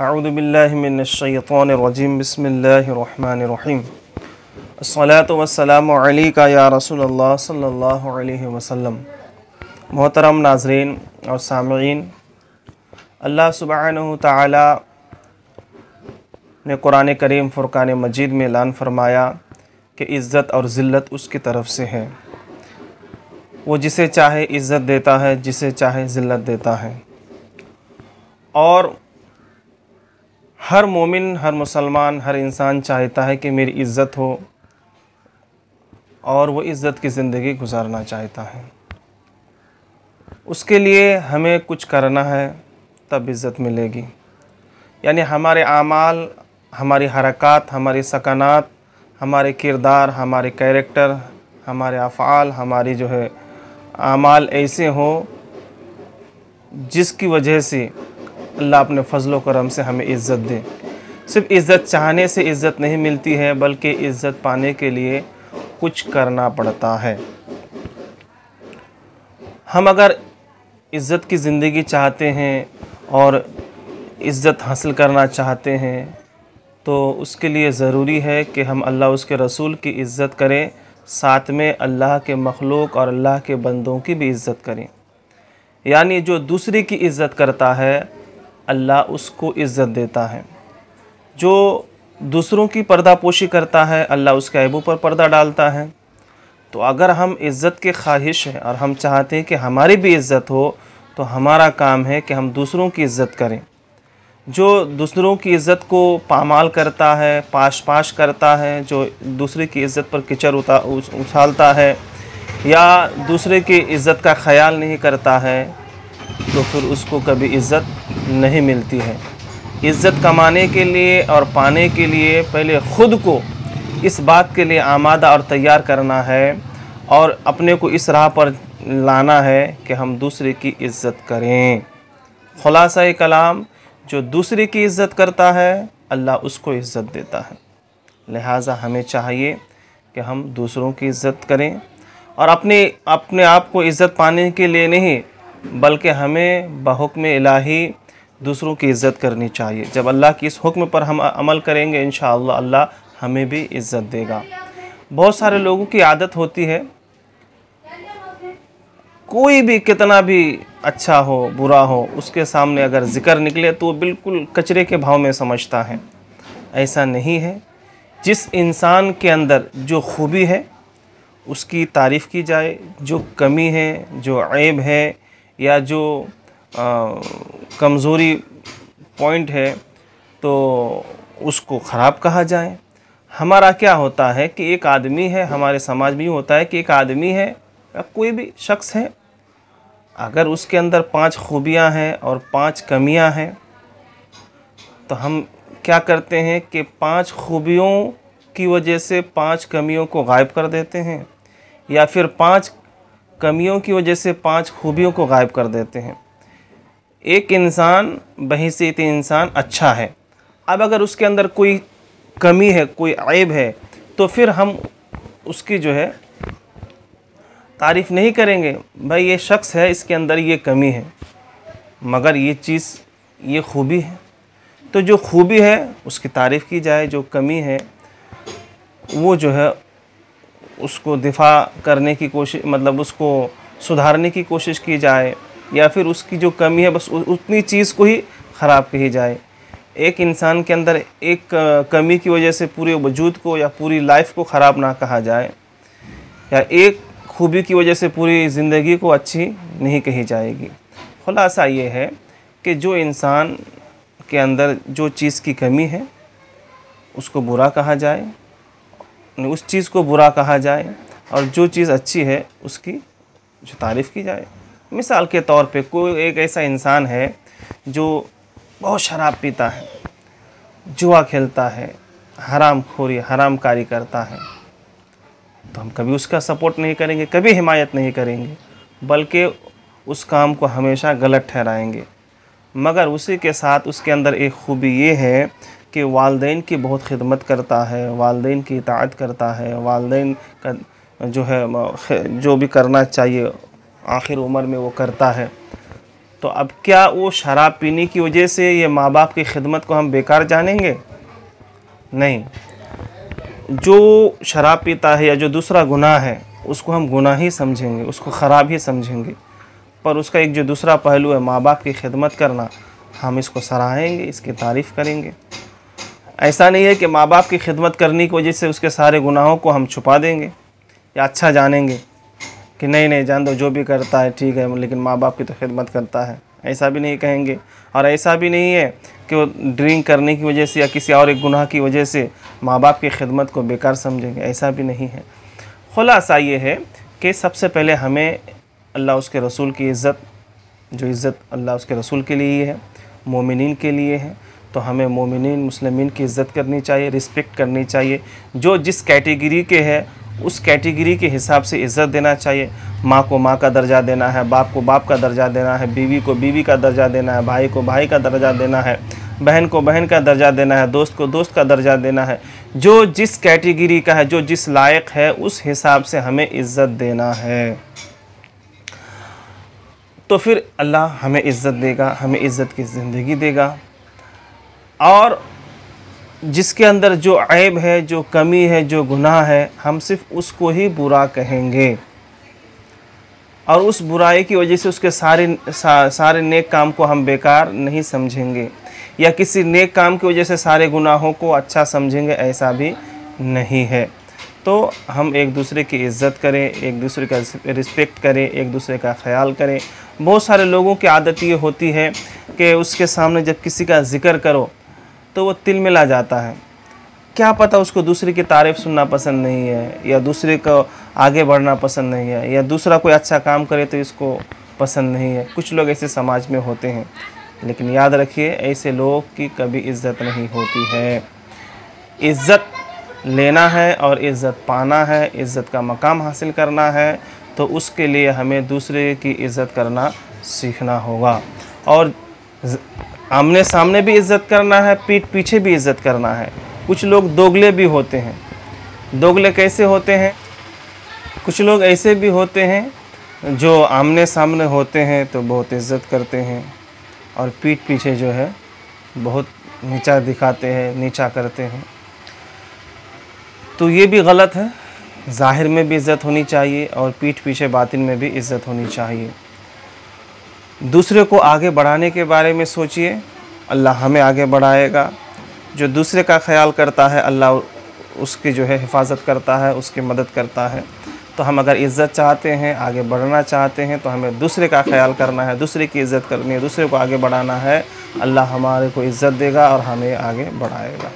अऊज़ु बिल्लाहि मिनश्शैतानिर्रजीम बिस्मिल्लाहिर्रहमानिर्रहीम अस्सलातु वस्सलामु अलैका या रसूलल्लाह सल्लल्लाहु अलैहि वसल्लम। मोहतरम नाज़रीन और सामईन, अल्लाह सुब्हानहु तआला ने कुरान करीम फ़ुरक़ान मजीद में ऐलान फरमाया कि इज़्ज़त और ज़िल्लत उसकी तरफ़ से है। वो जिसे चाहे इज़्ज़त देता है, जिसे चाहे ज़िल्लत देता है। और हर मोमिन, हर मुसलमान, हर इंसान चाहता है कि मेरी इज़्ज़त हो और वो इज़्ज़त की ज़िंदगी गुजारना चाहता है। उसके लिए हमें कुछ करना है, तब इज़्ज़त मिलेगी। यानी हमारे आमाल, हमारी हरकत, हमारी सकनात, हमारे किरदार, हमारे कैरेक्टर, हमारे अफ़आल, हमारी आमाल ऐसे हों जिसकी वजह से अल्लाह अपने फ़ज़ल व करम से हमें इज़्ज़त दे। सिर्फ़ इज़्ज़त चाहने से इज़्ज़त नहीं मिलती है, बल्कि इज़्ज़त पाने के लिए कुछ करना पड़ता है। हम अगर इज़्ज़त की ज़िंदगी चाहते हैं और इज़्ज़त हासिल करना चाहते हैं तो उसके लिए ज़रूरी है कि हम अल्लाह उसके रसूल की इज़्ज़त करें, साथ में अल्लाह के मखलूक और अल्लाह के बंदों की भी इज़्ज़त करें। यानी जो दूसरे की इज़्ज़त करता है, अल्लाह उसको इज़्ज़त देता है। जो दूसरों की पर्दापोशी करता है, अल्लाह उसके ऐबों पर पर्दा डालता है। तो अगर हम इज़्ज़त के ख्वाहिश हैं और हम चाहते हैं कि हमारी भी इज़्ज़त हो, तो हमारा काम है कि हम दूसरों की इज़्ज़त करें। जो दूसरों की इज़्ज़त को पामाल करता है, पाश करता है, जो दूसरे की इज़्ज़त पर कीचड़ उछालता है या दूसरे की इज़्ज़त का ख्याल नहीं करता है, तो फिर उसको कभी इज़्ज़त नहीं मिलती है। इज़्ज़त कमाने के लिए और पाने के लिए पहले ख़ुद को इस बात के लिए आमादा और तैयार करना है और अपने को इस राह पर लाना है कि हम दूसरे की इज़्ज़त करें। खुलासा कलाम, जो दूसरे की इज़्ज़त करता है, अल्लाह उसको इज़्ज़त देता है। लिहाजा हमें चाहिए कि हम दूसरों की इज़्ज़त करें और अपने आप को इज़्ज़त पाने के लिए नहीं, बल्कि हमें बहुक्म इलाही दूसरों की इज़्ज़त करनी चाहिए। जब अल्लाह की इस हुक्म पर हम अमल करेंगे, इंशाअल्लाह अल्लाह हमें भी इज़्ज़त देगा। बहुत सारे लोगों की आदत होती है, कोई भी कितना भी अच्छा हो, बुरा हो, उसके सामने अगर ज़िक्र निकले तो वो बिल्कुल कचरे के भाव में समझता है। ऐसा नहीं है। जिस इंसान के अंदर जो खूबी है उसकी तारीफ़ की जाए, जो कमी है, जो ऐब है या जो कमज़ोरी पॉइंट है तो उसको ख़राब कहा जाए। हमारा क्या होता है कि एक आदमी है, हमारे समाज में होता है कि एक आदमी है या कोई भी शख्स है, अगर उसके अंदर 5 खूबियाँ हैं और 5 कमियाँ हैं, तो हम क्या करते हैं कि 5 खूबियों की वजह से 5 कमियों को गायब कर देते हैं, या फिर 5 कमियों की वजह से 5 खूबियों को गायब कर देते हैं। एक इंसान बहैसियत इंसान अच्छा है, अब अगर उसके अंदर कोई कमी है, कोई ऐब है, तो फिर हम उसकी तारीफ़ नहीं करेंगे। भाई ये शख्स है, इसके अंदर ये कमी है, मगर ये चीज़, ये खूबी है। तो जो खूबी है उसकी तारीफ़ की जाए, जो कमी है वो उसको दिफा करने की कोशिश, मतलब उसको सुधारने की कोशिश की जाए, या फिर उसकी जो कमी है बस उतनी चीज़ को ही ख़राब कही जाए। एक इंसान के अंदर एक कमी की वजह से पूरे वजूद को या पूरी लाइफ को ख़राब ना कहा जाए, या एक खूबी की वजह से पूरी ज़िंदगी को अच्छी नहीं कही जाएगी। खुलासा ये है कि जो इंसान के अंदर जो चीज़ की कमी है उसको बुरा कहा जाए, उस चीज़ को बुरा कहा जाए, और जो चीज़ अच्छी है उसकी जो तारीफ़ की जाए। मिसाल के तौर पे कोई एक ऐसा इंसान है जो बहुत शराब पीता है, जुआ खेलता है, हरामकारी करता है, तो हम कभी उसका सपोर्ट नहीं करेंगे, कभी हिमायत नहीं करेंगे, बल्कि उस काम को हमेशा गलत ठहराएंगे। मगर उसी के साथ उसके अंदर एक खूबी ये है कि वालिदैन की बहुत खिदमत करता है, वालिदैन की इताअत करता है, वालिदैन का जो भी करना चाहिए आखिर उम्र में वो करता है। तो अब क्या वो शराब पीने की वजह से ये माँ बाप की खिदमत को हम बेकार जानेंगे? नहीं। जो शराब पीता है या जो दूसरा गुनाह है उसको हम गुनाह ही समझेंगे, उसको ख़राब ही समझेंगे, पर उसका एक जो दूसरा पहलू है माँ बाप की खिदमत करना, हम इसको सराहेंगे, इसकी तारीफ़ करेंगे। ऐसा नहीं है कि माँ बाप की खिदमत करने की वजह से उसके सारे गुनाहों को हम छुपा देंगे या अच्छा जानेंगे कि नहीं जान दो, जो भी करता है ठीक है, लेकिन माँ बाप की तो खिदमत करता है, ऐसा भी नहीं कहेंगे। और ऐसा भी नहीं है कि वो ड्रिंक करने की वजह से या किसी और एक गुनाह की वजह से माँ बाप की खिदमत को बेकार समझेंगे, ऐसा भी नहीं है। खुलासा ये है कि सबसे पहले हमें अल्लाह उसके रसूल की इज़्ज़त, जो इज़्ज़त अल्लाह उसके रसूल के लिए है, मोमिनीन के लिए है, तो हमें मोमिनीन मुस्लिमीन की इज़्ज़त करनी चाहिए, रिस्पेक्ट करनी चाहिए। जो जिस कैटेगरी के है उस कैटेगरी के हिसाब से इज़्ज़त देना चाहिए। माँ को माँ का दर्जा देना है, बाप को बाप का दर्जा देना है, बीवी को बीवी का दर्जा देना है, भाई को भाई का दर्जा देना है, बहन को बहन का दर्जा देना है, दोस्त को दोस्त का दर्जा देना है। जो जिस कैटेगरी का है, जो जिस लायक है, उस हिसाब से हमें इज़्ज़त देना है। तो फिर अल्लाह हमें इज़्ज़त देगा, हमें इज़्ज़त की ज़िंदगी देगा। और जिसके अंदर जो ऐब है, जो कमी है, जो गुनाह है, हम सिर्फ उसको ही बुरा कहेंगे और उस बुराई की वजह से उसके सारे नेक काम को हम बेकार नहीं समझेंगे, या किसी नेक काम की वजह से सारे गुनाहों को अच्छा समझेंगे, ऐसा भी नहीं है। तो हम एक दूसरे की इज़्ज़त करें, एक दूसरे का रिस्पेक्ट करें, एक दूसरे का ख्याल करें। बहुत सारे लोगों की आदत ये होती है कि उसके सामने जब किसी का ज़िक्र करो तो वो तिलमिला जाता है। क्या पता उसको दूसरे की तारीफ़ सुनना पसंद नहीं है, या दूसरे को आगे बढ़ना पसंद नहीं है, या दूसरा कोई अच्छा काम करे तो इसको पसंद नहीं है। कुछ लोग ऐसे समाज में होते हैं, लेकिन याद रखिए ऐसे लोगों की कभी इज़्ज़त नहीं होती है। इज़्ज़त लेना है और इज़्ज़त पाना है, इज़्ज़त का मकाम हासिल करना है, तो उसके लिए हमें दूसरे की इज़्ज़त करना सीखना होगा। और आमने सामने भी इज़्ज़त करना है, पीठ पीछे भी इज़्ज़त करना है। कुछ लोग दोगले भी होते हैं। दोगले कैसे होते हैं? कुछ लोग ऐसे भी होते हैं जो आमने सामने होते हैं तो बहुत इज़्ज़त करते हैं, और पीठ पीछे जो है बहुत नीचा दिखाते हैं, नीचा करते हैं। तो ये भी गलत है। ज़ाहिर में भी इज़्ज़त होनी चाहिए और पीठ पीछे बातिन में भी इज़्ज़त होनी चाहिए। दूसरे को आगे बढ़ाने के बारे में सोचिए, अल्लाह हमें आगे बढ़ाएगा। जो दूसरे का ख्याल करता है अल्लाह उसकी जो है हिफाजत करता है, उसकी मदद करता है। तो हम अगर इज़्ज़त चाहते हैं, आगे बढ़ना चाहते हैं, तो हमें दूसरे का ख्याल करना है, दूसरे की इज़्ज़त करनी है, दूसरे को आगे बढ़ाना है। अल्लाह हमारे को इज़्ज़त देगा और हमें आगे बढ़ाएगा।